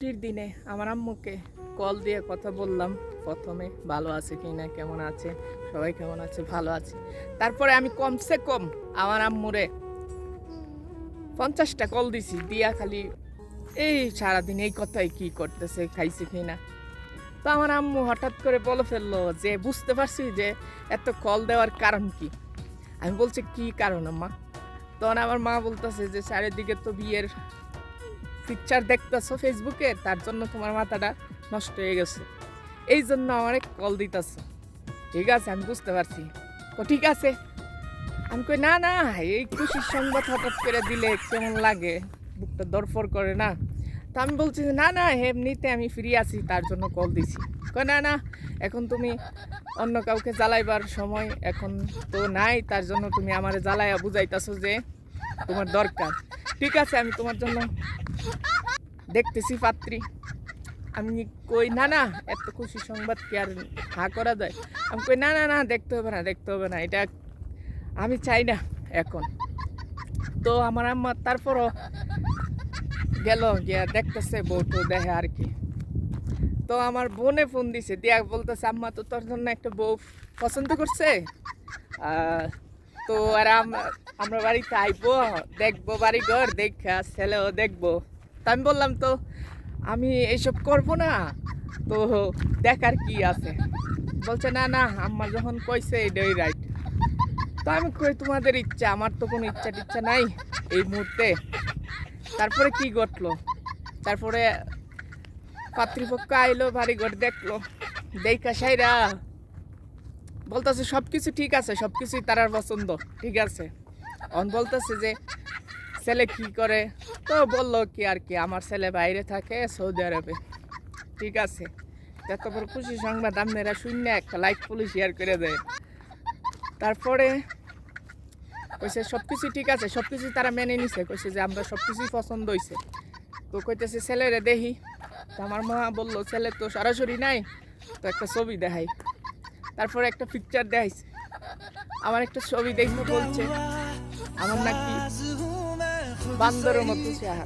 ছুটির দিনে আমার আম্মুকে কল দিয়ে কথা বললাম। প্রথমে ভালো আছে কি না, কেমন আছে, সবাই কেমন আছে, ভালো আছে। তারপরে আমি কমসে কম আমার আম্মুরে 50টা কল দিছি, দিয়া খালি এই সারাদিন এই কথাই কি করতেছে, খাইছে কি না। তো আমার আম্মু হঠাৎ করে বলে ফেললো যে বুঝতে পারছি যে এত কল দেওয়ার কারণ কি। আমি বলছি কি কারণ আম্মা? তখন আমার মা বলতেছে যে চারিদিকে তো বিয়ের পিকচার দেখতেছো ফেসবুকে, তার জন্য তোমার মাথাটা নষ্ট হয়ে গেছে, এই জন্য আমার কল দিতেছ। ঠিক আছে, আমি বুঝতে পারছি। তো ঠিক আছে, আমি কই না না, এই খুশির সংবাদ হঠাৎ করে দিলে কেমন লাগে, বুকটা দরফর করে না। তো আমি বলছি যে না না, এমনিতে আমি ফ্রি আছি, তার জন্য কল দিছি। কই না না, এখন তুমি অন্য কাউকে জ্বালাইবার সময় এখন তো নাই, তার জন্য তুমি আমারে জ্বালাইয়া বুঝাইতেছো যে তোমার দরকার। ঠিক আছে, আমি তোমার জন্য দেখতেছি পাত্রী। আমি কই না না, এত খুশি সংবাদ কি আর হা করা যায়? আমি কই না না না, দেখতে হবে না, দেখতে হবে না, এটা আমি চাই না এখন। তো আমার আম্মা তারপরও গেল, গিয়া দেখতেছে, বউ তো দেখে আর কি। তো আমার বোনে ফোন দিছে, দিয়া বলতেছে আম্মা তো তোর জন্য একটা বউ পছন্দ করছে। তো আর আমরা বাড়িতে আইবো, দেখবো বাড়ি ঘর দেখা, ছেলেও দেখবো। তা আমি বললাম তো আমি এইসব করবো না, তো দেখার কি আছে। বলছে না না, আম্মা যখন কইছে এটাই রাইট। তো আমি কই তোমাদের ইচ্ছা, আমার তো কোনো ইচ্ছা টিচ্ছা নাই এই মুহূর্তে। তারপরে কি ঘটলো, তারপরে পাত্রীপক্ষ আইলো, বাড়ি ঘর দেখলো, দেখা সাইরা বলতেছে সব কিছু ঠিক আছে, সব কিছুই তারার পছন্দ, ঠিক আছে। অন বলতেছে যে ছেলে কি করে। তো বললো কি আর কি, আমার ছেলে বাইরে থাকে সৌদি আরবে। ঠিক আছে, এত বড় খুশি সংবাদ আপনারা শূন্য একটা লাইক পুলিশ শেয়ার করে দেয়। তারপরে কইছে সব কিছু ঠিক আছে, সব কিছু তারা মেনে নিছে, কইছে যে আমরা সব কিছুই পছন্দ হয়েছে। তো কইতেছে ছেলেরে দেখি। তো আমার মা বললো ছেলে তো সরাসরি নাই, তো একটা ছবি দেখাই। তারপরে একটা পিকচার দেখাইছে, আমার একটা ছবি দেখে বলছে আমার নাকি বান্দরের মতো চেহারা।